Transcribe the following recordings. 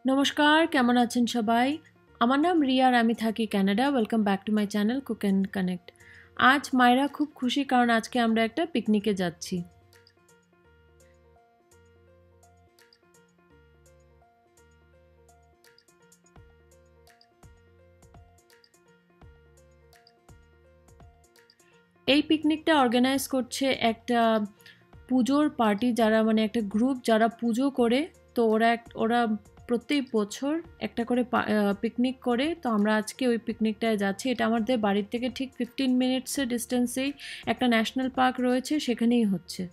নমস্কার, কেমন আছেন সবাই? আমার নাম রিয়া আর আমি থাকি Canada. Welcome back to my channel cook and connect. আজ মায়েরা খুব খুশি কারণ আজকে আমরা একটা পিকনিকে যাচ্ছি। এই পিকনিকটা অর্গানাইজ করছে একটা পুজোর পার্টি, যারা মানে একটা গ্রুপ যারা পুজো করে। তো ওরা প্রত্যেক বছর একটা করে পিকনিক করে। তো আমরা আজকে ওই পিকনিকটায় যাচ্ছি। এটা আমাদের বাড়ির থেকে ঠিক 15 মিনিটসের ডিস্টেন্সেই একটা ন্যাশনাল পার্ক রয়েছে, সেখানেই হচ্ছে।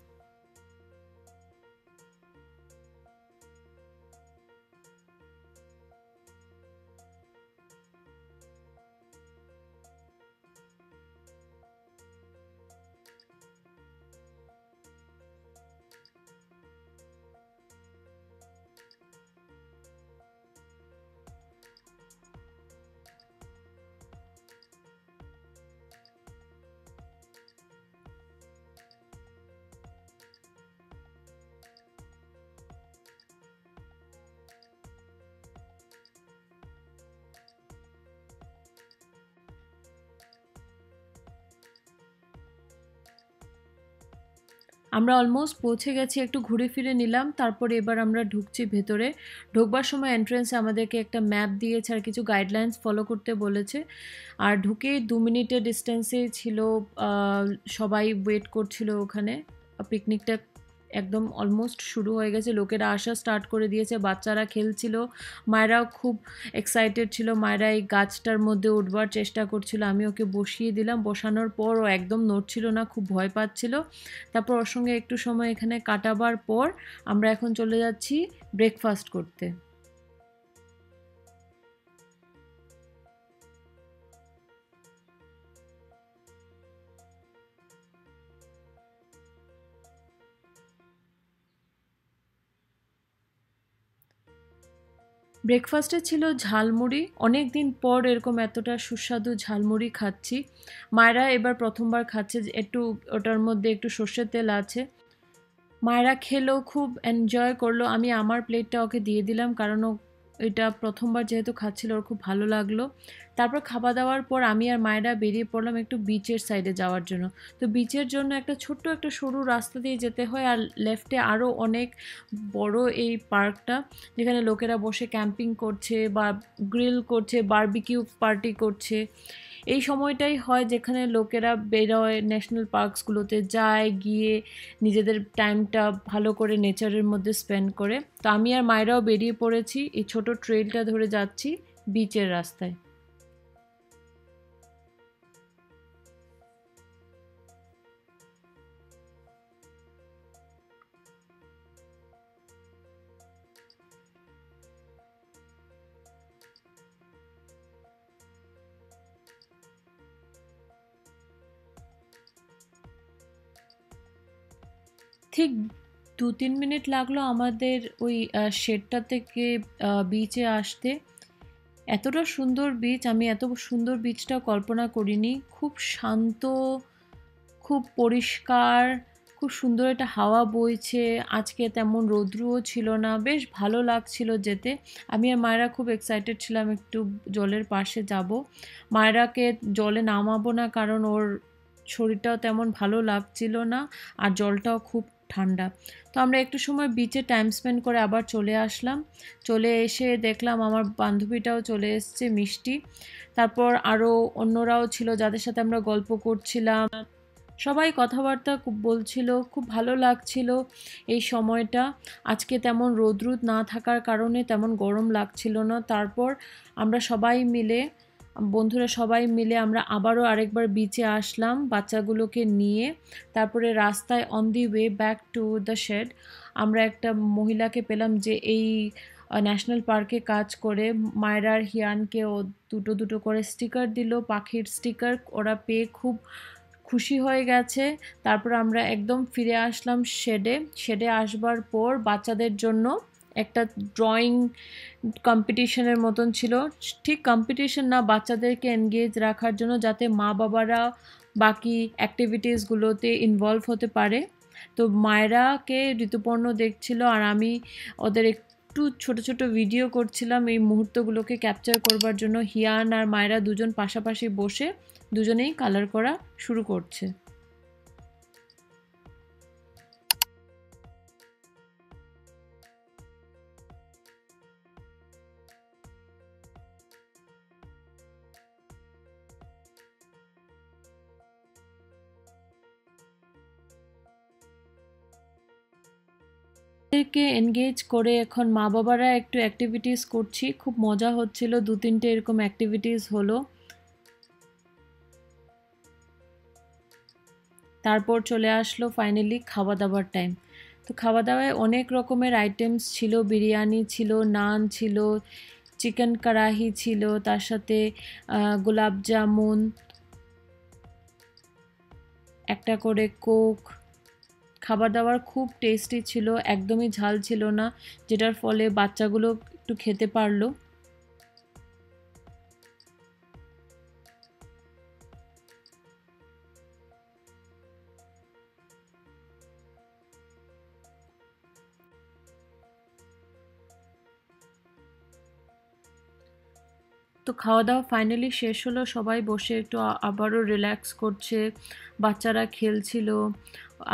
আমরা অলমোস্ট পৌঁছে গেছি, একটু ঘুরে ফিরে নিলাম, তারপরে এবার আমরা ঢুকছি ভেতরে। ঢোকবার সময় এন্ট্রেন্সে আমাদেরকে একটা ম্যাপ দিয়েছে আর কিছু গাইডলাইন্স ফলো করতে বলেছে। আর ঢুকে 2 মিনিটের ডিস্টেন্সে ছিল। সবাই ওয়েট করছিল ওখানে। পিকনিকটা একদম অলমোস্ট শুরু হয়ে গেছে, লোকেরা আসা স্টার্ট করে দিয়েছে, বাচ্চারা খেলছিল, মায়েরাও খুব এক্সাইটেড ছিল। মায়েরা এই গাছটার মধ্যে উঠবার চেষ্টা করছিল, আমি ওকে বসিয়ে দিলাম। বসানোর পর ও একদম নড়ছিল না, খুব ভয় পাচ্ছিল। তারপর ওর সঙ্গে একটু সময় এখানে কাটাবার পর আমরা এখন চলে যাচ্ছি ব্রেকফাস্ট করতে। ব্রেকফাস্টে ছিল ঝালমুড়ি। অনেক দিন পর এরকম এতটা সুস্বাদু ঝালমুড়ি খাচ্ছি। মায়েরা এবার প্রথমবার খাচ্ছে, যে একটু ওটার মধ্যে একটু সর্ষের তেল আছে। মায়েরা খেলো, খুব এনজয় করলো। আমি আমার প্লেটটা ওকে দিয়ে দিলাম, কারণ ও এটা প্রথমবার যেহেতু খাচ্ছিল, ওর খুব ভালো লাগলো। তারপর খাওয়া দাওয়ার পর আমি আর মায়েরা বেরিয়ে পড়লাম একটু বিচের সাইডে যাওয়ার জন্য। তো বিচের জন্য একটা ছোট্ট একটা সরু রাস্তা দিয়ে যেতে হয়, আর লেফটে আরও অনেক বড় এই পার্কটা, যেখানে লোকেরা বসে ক্যাম্পিং করছে বা গ্রিল করছে, বারবিকিউ পার্টি করছে। এই সময়টাই হয় যেখানে লোকেরা বেরোয়, ন্যাশনাল পার্কসগুলোতে যায়, গিয়ে নিজেদের টাইমটা ভালো করে নেচারের মধ্যে স্পেন্ড করে। তো আমি আর মায়েরাও বেরিয়ে পড়েছি, এই ছোট ট্রেলটা ধরে যাচ্ছি বিচের রাস্তায়। ঠিক 2-3 মিনিট লাগলো আমাদের ওই শেডটা থেকে বিচে আসতে। এতটা সুন্দর বিচ, আমি এত সুন্দর বিচটা কল্পনা করিনি। খুব শান্ত, খুব পরিষ্কার, খুব সুন্দর একটা হাওয়া বইছে। আজকে তেমন রৌদ্রও ছিল না, বেশ ভালো লাগছিল যেতে। আমি আর মায়েরা খুব এক্সাইটেড ছিলাম একটু জলের পাশে যাব। মায়েরাকে জলে নামাবো না, কারণ ওর শরীরটাও তেমন ভালো লাগছিল না, আর জলটাও খুব ঠান্ডা। তো আমরা একটু সময় বিচে টাইম স্পেন্ড করে আবার চলে আসলাম। চলে এসে দেখলাম আমার বান্ধবীটাও চলে এসছে, মিষ্টি। তারপর আরও অন্যরাও ছিল যাদের সাথে আমরা গল্প করছিলাম। সবাই কথাবার্তা খুব বলছিল, খুব ভালো লাগছিল এই সময়টা। আজকে তেমন রোদ না থাকার কারণে তেমন গরম লাগছিল না। তারপর আমরা সবাই মিলে, বন্ধুরা সবাই মিলে আমরা আবারও আরেকবার বিচে আসলাম বাচ্চাগুলোকে নিয়ে। তারপরে রাস্তায় on the way back to the shed আমরা একটা মহিলাকে পেলাম, যে এই ন্যাশনাল পার্কে কাজ করে। মায়রার হিয়ানকে ও দুটো দুটো করে স্টিকার দিল, পাখির স্টিকার। ওরা পেয়ে খুব খুশি হয়ে গেছে। তারপর আমরা একদম ফিরে আসলাম শেডে। শেডে আসবার পর বাচ্চাদের জন্য একটা ড্রয়িং কম্পিটিশনের মতন ছিল। ঠিক কম্পিটিশন না, বাচ্চাদেরকে এনগেজ রাখার জন্য, যাতে মা বাবারা বাকি অ্যাক্টিভিটিসগুলোতে ইনভলভ হতে পারে। তো মায়েরাকে ঋতুপর্ণ দেখছিল, আর আমি ওদের একটু ছোট ছোট ভিডিও করছিলাম এই মুহূর্তগুলোকে ক্যাপচার করবার জন্য। হিয়ান আর মায়রা দুজন পাশাপাশি বসে দুজনেই কালার করা শুরু করছে। কে এনগেজ করে এখন মা বাবারা একটু অ্যাক্টিভিটিস করছি, খুব মজা হচ্ছিল। 2-3টে এরকম অ্যাক্টিভিটিস হলো। তারপর চলে আসলো ফাইনালি খাওয়া দাওয়ার টাইম। তো খাওয়া দাওয়ায় অনেক রকমের আইটেমস ছিল, বিরিয়ানি ছিল, নান ছিল, চিকেন কড়াহি ছিল, তার সাথে গোলাপ জামুন, একটা করে কোক। খাবার দাবার খুব টেস্টি ছিল, একদমই ঝাল ছিল না, যেটার ফলে বাচ্চাগুলো একটু খেতে পারলো। তো খাওয়া দাওয়া ফাইনালি শেষ হলো, সবাই বসে একটু আবারও রিল্যাক্স করছে, বাচ্চারা খেলছিল,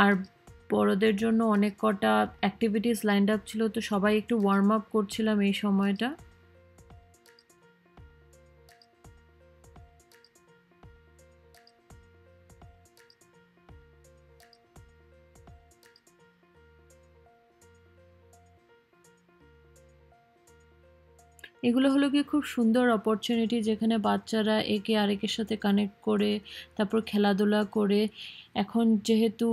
আর বড়দের জন্য অনেক কটা অ্যাক্টিভিটিস লাইন্ড আপ ছিল, তো সবাই একটু ওয়ার্ম আপ করছিলাম এই সময়টা। এগুলো হলো কি খুব সুন্দর অপরচুনিটি, যেখানে বাচ্চারা একে আরেকের সাথে কানেক্ট করে তারপর খেলাধুলা করে। এখন যেহেতু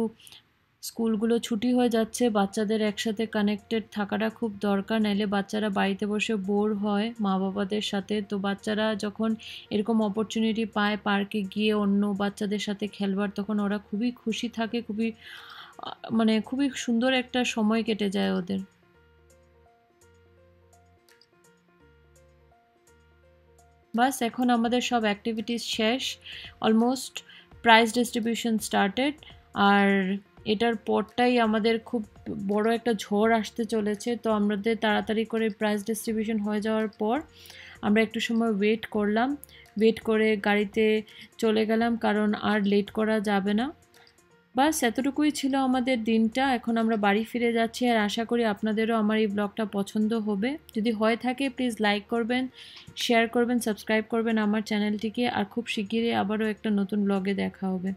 স্কুলগুলো ছুটি হয়ে যাচ্ছে, বাচ্চাদের একসাথে কানেক্টেড থাকাটা খুব দরকার, নাইলে বাচ্চারা বাড়িতে বসে বোর হয় মা বাবাদের সাথে। তো বাচ্চারা যখন এরকম অপরচুনিটি পায় পার্কে গিয়ে অন্য বাচ্চাদের সাথে খেলবার, তখন ওরা খুবই খুশি থাকে, খুবই মানে খুবই সুন্দর একটা সময় কেটে যায় ওদের। বাস এখন আমাদের সব অ্যাক্টিভিটিস শেষ, অলমোস্ট প্রাইজ ডিস্ট্রিবিউশন স্টার্টেড। আর এটার পরটাই আমাদের খুব বড় একটা ঝড় আসতে চলেছে। তো আমাদের তাড়াতাড়ি করে প্রাইজ ডিস্ট্রিবিউশন হয়ে যাওয়ার পর আমরা একটু সময় ওয়েট করলাম, ওয়েট করে গাড়িতে চলে গেলাম, কারণ আর লেট করা যাবে না। বাস এতটুকুই ছিল আমাদের দিনটা। এখন আমরা বাড়ি ফিরে যাচ্ছি, আর আশা করি আপনাদেরও আমার এই ব্লগটা পছন্দ হবে। যদি হয়ে থাকে প্লিজ লাইক করবেন, শেয়ার করবেন, সাবস্ক্রাইব করবেন আমার চ্যানেলটিকে। আর খুব শিগগিরই আবারও একটা নতুন ব্লগে দেখা হবে।